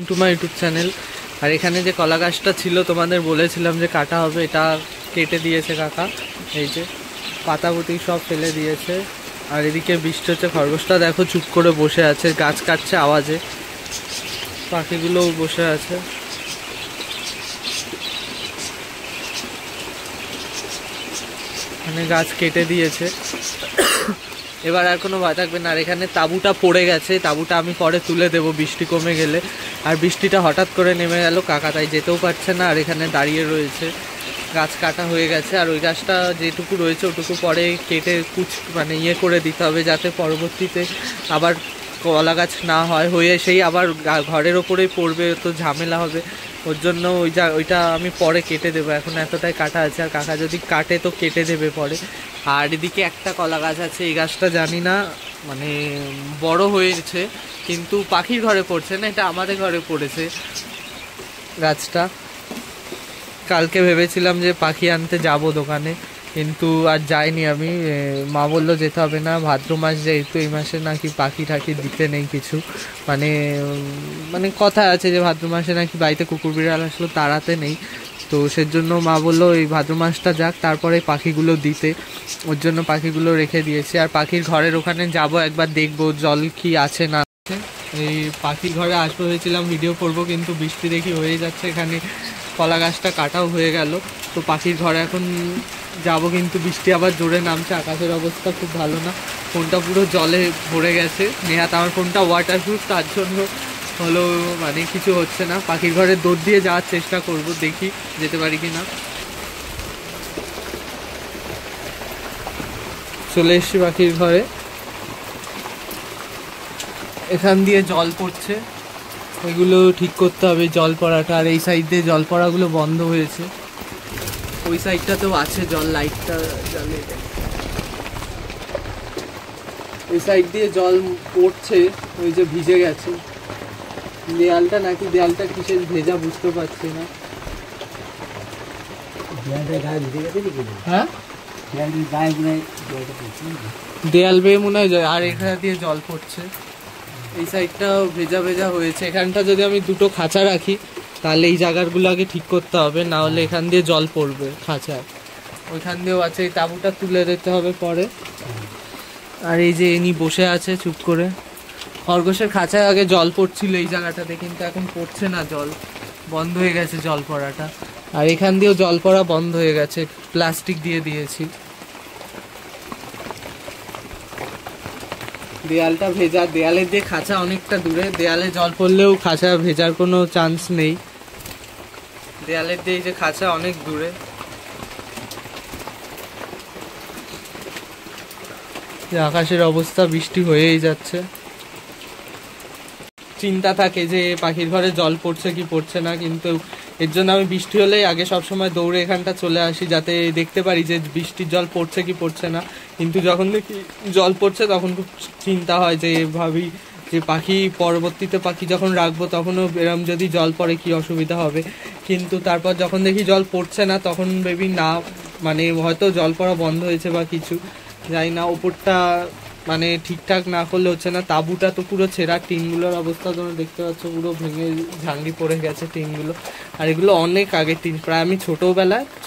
Two my YouTube channel. আর এখানে যে কলা গাছটা ছিল তোমাদের বলেছিলাম যে কাটা হবে, এটা কেটে দিয়েছে কাকা। এই যে পাতাপুতি সব ফেলে দিয়েছে। আর এদিকে বৃষ্টি হচ্ছে, খরগোশটা দেখো চুপ করে বসে আছে, গাছ কাটছে আওয়াজে। পাখিগুলোও বসে আছে। এখানে গাছ কেটে দিয়েছে, এবার আর কোনো ভয় থাকবে না। আর এখানে তাঁবুটা পড়ে গেছে, তাঁবুটা আমি পরে তুলে দেবো বৃষ্টি কমে গেলে। আর বৃষ্টিটা হঠাৎ করে নেমে গেল, কাকা তাই যেতেও পারছে না। আর এখানে দাঁড়িয়ে রয়েছে, গাছ কাটা হয়ে গেছে। আর ওই গাছটা যেটুকু রয়েছে ওটুকু পরে কেটে মানে ইয়ে করে দিতে হবে, যাতে পরবর্তীতে আবার কলা গাছ না হয়, হয়ে সেই আবার ঘরের ওপরেই পড়বে, তো ঝামেলা হবে। ওর জন্য ওইটা আমি পরে কেটে দেবো, এখন এতটাই কাটা আছে। আর কাকা যদি কাটে তো কেটে দেবে পরে। আর এদিকে একটা কলা গাছ আছে, এই গাছটা জানি না মানে বড় হয়েছে কিন্তু পাখির ঘরে পড়ছে না, এটা আমাদের ঘরে পড়েছে গাছটা। কালকে ভেবেছিলাম যে পাখি আনতে যাব দোকানে, কিন্তু আর যাইনি আমি। মা বললো যেতে হবে না, ভাদ্র মাস যেহেতু, এই মাসে নাকি পাখি ঠাকি দিতে নেই কিছু, মানে মানে কথা আছে যে ভাদ্র মাসে নাকি বাড়িতে কুকুর বিড়াল আসলো তাড়াতে নেই। তো সেজন্য মা বললো এই ভাদ্র মাসটা যাক, তারপরে পাখিগুলো দিতে। ওর জন্য পাখিগুলো রেখে দিয়েছি। আর পাখির ঘরের ওখানে যাব, একবার দেখবো জল কি আছে না আছে। এই পাখির ঘরে আসবো হয়েছিলাম ভিডিও করবো, কিন্তু বৃষ্টি দেখি হয়ে যাচ্ছে। এখানে কলা গাছটা কাটাও হয়ে গেল, তো পাখির ঘরে এখন যাব, কিন্তু বৃষ্টি আবার জোরে নামছে। আকাশের অবস্থা খুব ভালো না, ফোনটা পুরো জলে ভরে গেছে। নেহাত আমার ফোনটা ওয়াটারপ্রুফ, তার জন্য হলো মানে কিছু হচ্ছে না। পাখির ঘরে দৌড় দিয়ে যাওয়ার চেষ্টা করব, দেখি যেতে পারি কি না। চলে এসছি পাখির ঘরে, এখান দিয়ে জল পড়ছে, এগুলো ঠিক করতে হবে জল পড়াটা। আর এই সাইড দিয়ে জল পড়াগুলো বন্ধ হয়েছে, ওই সাইডটাতেও আছে জল, লাইটটা জ্বালিয়ে দেয়। এই সাইড দিয়ে জল পড়ছে, ওই যে ভিজে গেছে দেয়ালটা, নাকি দেয়ালটা কিসের ভেজা বুঝতে পারছি না। হ্যাঁ দেয়াল বেয়ে মনে হয়। আর এখানে দিয়ে জল পড়ছে, এই সাইডটাও ভেজা ভেজা হয়েছে। এখানটা যদি আমি দুটো খাঁচা রাখি তাহলে এই জায়গাগুলো আগে ঠিক করতে হবে, না হলে এখান দিয়ে জল পড়বে খাঁচায়। ওইখান দিয়েও আছে, এই তাঁবুটা তুলে দিতে হবে পরে। আর এই যে এনি বসে আছে চুপ করে। খরগোশের খাঁচায় আগে জল পড়ছিল এই জায়গাটাতে, কিন্তু এখন পড়ছে না, জল বন্ধ হয়ে গেছে জল পড়াটা। আর এখান দিয়েও জল পড়া বন্ধ হয়ে গেছে, প্লাস্টিক দিয়ে দিয়েছি। দেয়ালটা ভেজা, দেয়ালের দিয়ে খাঁচা অনেকটা দূরে, দেয়ালে জল পড়লেও খাঁচা ভেজার কোনো চান্স নেই। দেয়ালের দিয়ে যে খাঁচা অনেক দূরে। আকাশের অবস্থা, বৃষ্টি হয়েই যাচ্ছে। চিন্তা থাকে যে পাখির ঘরে জল পড়ছে কি পড়ছে না, কিন্তু এর জন্য আমি বৃষ্টি হলেই আগে সবসময় দৌড়ে এখানটা চলে আসি, যাতে দেখতে পারি যে বৃষ্টির জল পড়ছে কি পড়ছে না। কিন্তু যখন দেখি জল পড়ছে তখন খুব চিন্তা হয়, যে ভাবি যে পাখি পরবর্তীতে পাখি যখন রাখবো তখনও এরম যদি জল পড়ে কি অসুবিধা হবে। কিন্তু তারপর যখন দেখি জল পড়ছে না তখন ভেবি না, মানে হয়তো জল পড়া বন্ধ হয়েছে বা কিছু, জানি না। ওপরটা মানে ঠিকঠাক না করলে হচ্ছে না। তাঁবুটা তো পুরো ছেঁড়া, টিনগুলোর অবস্থা তোমরা দেখতে পাচ্ছ, পুরো ভেঙে ঝাঙ্গি পড়ে গেছে টিনগুলো। আর এগুলো অনেক আগের টিন, প্রায় আমি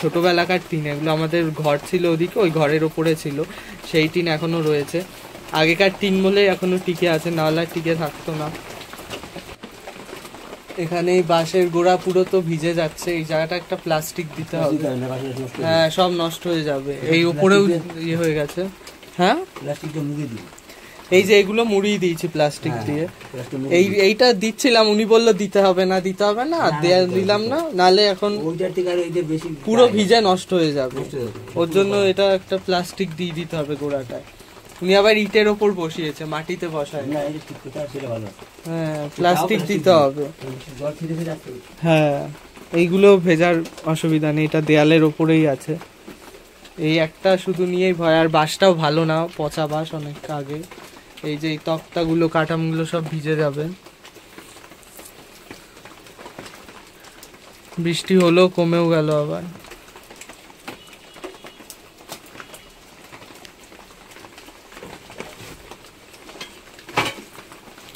ছোটোবেলাকার টিন। এগুলো আমাদের ঘর ছিল ওদিকে, ওই ঘরের ওপরে ছিল, সেই টিন এখনও রয়েছে। আগেকার টিন বলে এখনও টিকে আছে, নাহলে টিকে থাকতো না। এখানে এই বাঁশের গোড়া পুরো তো ভিজে যাচ্ছে, এই জায়গাটা একটা প্লাস্টিক দিতে হবে। হ্যাঁ সব নষ্ট হয়ে যাবে। এই উপরেও ইয়ে হয়ে গেছে। হ্যাঁ এই যে এগুলো মুড়িয়ে দিয়েছি প্লাস্টিক দিয়ে, এইটা দিচ্ছিলাম, উনি বললো দিতে হবে না দিলাম না, নালে এখন পুরো ভিজে নষ্ট হয়ে যাবে। ওর জন্য এটা একটা প্লাস্টিক দিয়ে দিতে হবে গোড়াটায়। উনি আবার ইটের ওপর বসিয়েছে, মাটিতে বসায়। হ্যাঁ প্লাস্টিক দিতে হবে। হ্যাঁ এইগুলো ভেজার অসুবিধা নেই, এটা দেয়ালের ওপরেই আছে। এই একটা শুধু নিয়েই ভয়। আর বাঁশটাও ভালো না, পচা বাঁশ অনেক আগে। এই যে এই তক্তাগুলো কাঠামগুলো সব ভিজে যাবে। বৃষ্টি হলো, কমেও গেল আবার।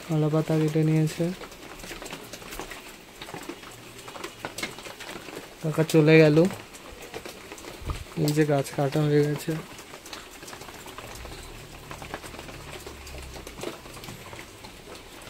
কলা পাতা কেটে নিয়েছে। কাকা চলে গেল। এই যে গাছ কাটা হয়ে গেছে।